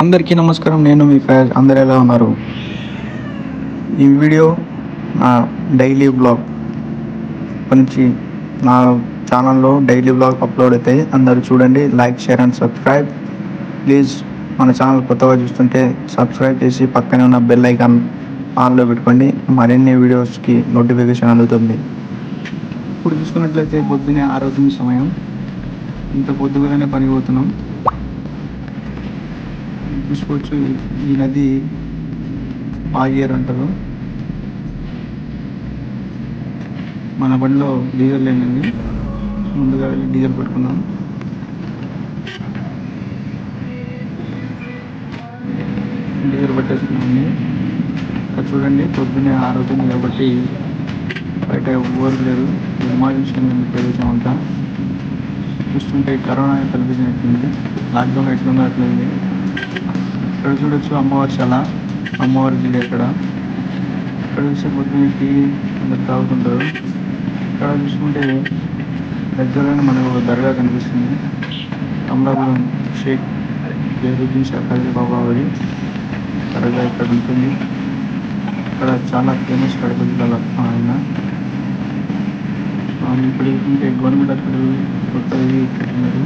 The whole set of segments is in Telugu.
అందరికీ నమస్కారం. నేను మీ ఫయాజ్. అందరు ఎలా ఉన్నారు? ఈ వీడియో నా డైలీ బ్లాగ్ గురించి. నా ఛానల్లో డైలీ బ్లాగ్ అప్లోడ్ అవుతాయి. అందరూ చూడండి. Like, share and subscribe please. మన ఛానల్ కొత్తగా చూస్తుంటే సబ్స్క్రైబ్ చేసి పక్కనే ఉన్న బెల్ ఐకాన్ ఆన్లో పెట్టుకోండి. మరిన్ని వీడియోస్కి నోటిఫికేషన్ అందుతుంది. ఇప్పుడు చూసుకున్నట్లయితే పొద్దునే 6 సమయం. ఇంత పొద్దుగానే పని పోతున్నాం. చూసుకోవచ్చు, ఈ నది పాగేరు అంటారు. మన బండిలో డీజిల్ లేనండి. ముందుగా వెళ్ళి డీజిల్ పెట్టుకున్నాం. డీజిల్ పెట్టేసుకున్నామండి. ఇక్కడ చూడండి, పొద్దున్నే 6 కాబట్టి బయట ఊరు లేరు. విమానం ప్రదేశం అంతా చూస్తుంటే కరోనా కల్పించినట్టుంది. లాక్డౌన్ ఎట్లుందో అట్లుంది. ఇక్కడ చూడొచ్చు అమ్మవారి అమ్మవారి గుడి. ఇక్కడ చూస్తే పొద్దున్న టీ అందరు తాగుతుంటారు. ఇక్కడ చూసుకుంటే దగ్గరలోనే మనకు దర్గా కనిపిస్తుంది. కమలాపురం షేక్ జైరుద్దీన్ షా ఖాజీ బాబా వారి దర్గా ఇక్కడ ఉంటుంది. ఇక్కడ చాలా ఫేమస్ కడప జిల్లాలో ఆయన. ఇప్పుడు చూసుకుంటే గవర్నమెంట్ హాస్పిటల్ కొత్తది కట్టినారు.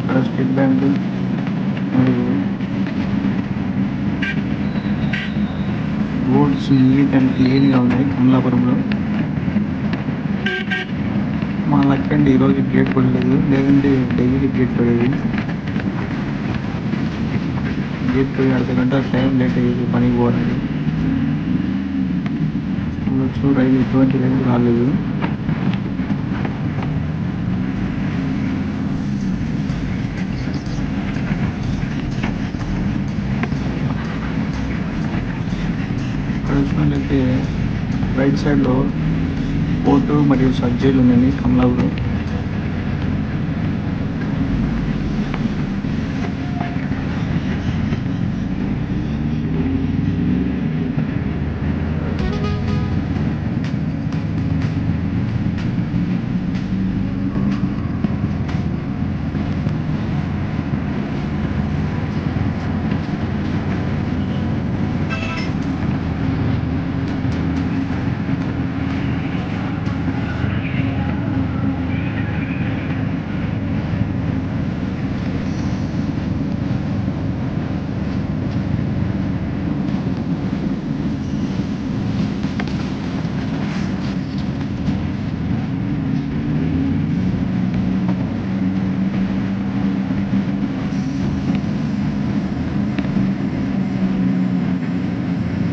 ఇక్కడ స్టేట్ బ్యాంకు మరియు రోడ్స్ నీట్ అండ్ క్లీన్గా ఉన్నాయి కమలాపురంలో. మా లక్ అండి, ఈరోజు గేట్ పడలేదు, లేదంటే డైలీ గేట్ పడేది. గేట్ పడి అర్ధగంట టైం లేట్ అయ్యేది పనికి పోవాలండి. చూడొచ్చు, రైలు ఎటువంటి రైలు రాలేదు. ఇక్కడ చూసినట్లయితే రైట్ సైడ్లో పోర్టు మరియు సబ్జీలు ఉన్నాయి కమలాపురం.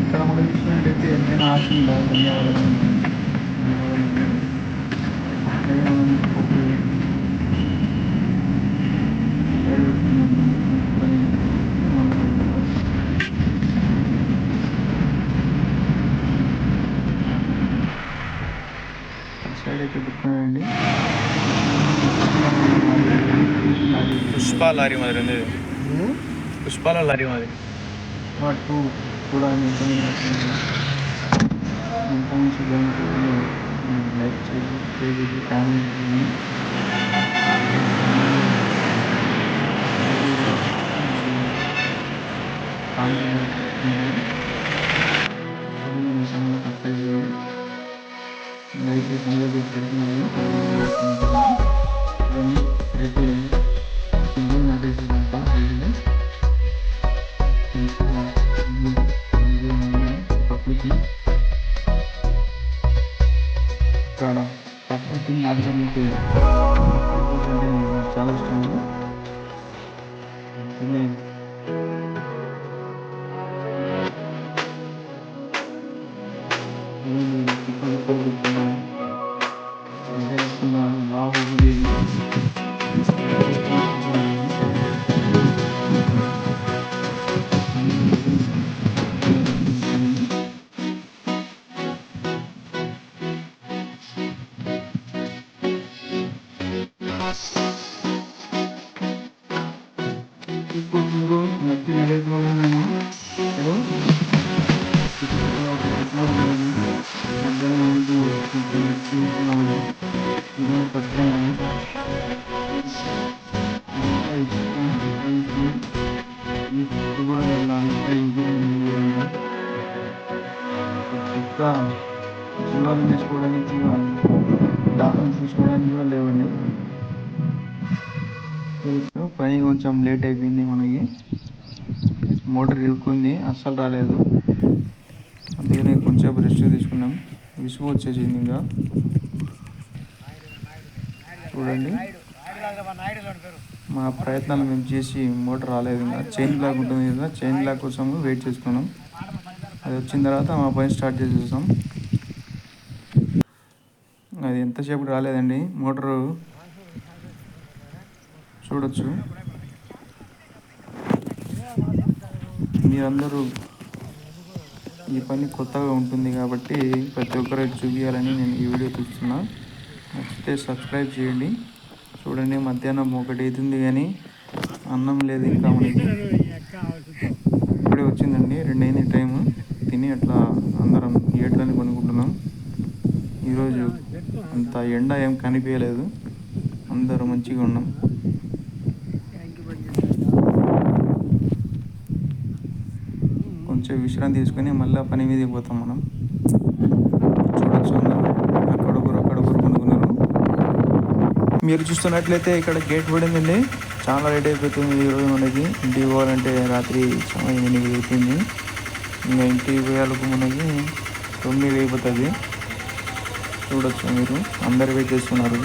ఇక్కడ మనం చూసినట్టయితే నేను ఆశిందా ధన్యవాదాలు. సైడ్ అయితే పెట్టుకున్నానండి. పుష్ప లారీ మాదిరి ఉంది. పుష్పాల లారీ మాదిరి వాటి కూడా లైక్ చేసి ఫ్యామిలీ ఇక్కడ ప్రకృతి నాటకానికి చాలా ఇష్టం. బాహుబలి ఈ ఫుడ్ కూడా వెళ్ళాలి. ఇంకా సినిమాలు తీసుకోవడానికి డాక్యుమెంట్స్ తీసుకోవడానికి కూడా లేవండి. పని కొంచెం లేట్ అయిపోయింది. మనకి మోటార్ ఇరుక్కుంది, అస్సలు రాలేదు. అందుకనే కొంచెం రెస్ట్ తీసుకున్నాం. విసుగు వచ్చేసింది. ఇంకా చూడండి, మా ప్రయత్నాలు మేము చేసి మోటార్ రాలేదు. ఇంకా చైన్ బ్లాక్ ఉంటుంది కదా, చైన్ బ్లాక్ కోసం వెయిట్ చేసుకున్నాం. అది వచ్చిన తర్వాత మా పని స్టార్ట్ చేసేసాం. అది ఎంతసేపు రాలేదండి. మోటారు చూడొచ్చు. మీరందరూ ఈ పని కొత్తగా ఉంటుంది కాబట్టి ప్రతి ఒక్కరికి చూపించాలని నేను ఈ వీడియో తీస్తున్నా. నచ్చితే సబ్స్క్రైబ్ చేయండి. చూడండి, మధ్యాహ్నం 1 అవుతుంది కానీ అన్నం లేదు ఇంకా మనకి. ఇప్పుడే వచ్చిందండి, 2 అయింది టైము. తిని అట్లా అందరం ఏట్లని కొనుక్కుంటున్నాం. ఈరోజు అంత ఎండ ఏం కనిపించలేదు, అందరూ మంచిగా ఉన్నాం. కొంచెం విశ్రాంతి తీసుకొని మళ్ళీ పని మీదకి పోతాం మనం. చూడొచ్చు, అందరూ అక్కడొకరు కొనుక్కున్నారు. మీరు చూస్తున్నట్లయితే ఇక్కడ గేట్ పడిందండి. చాలా లేట్ అయిపోతుంది ఈరోజు మనకి. ఇంటికి పోవాలంటే రాత్రి సమయం 8 అయిపోయింది. ఇంకా ఇంటికి పోయేలకు మనకి 9 అయిపోతుంది. చూడొచ్చు, మీరు అందరు వెయిట్ చేస్తున్నారు.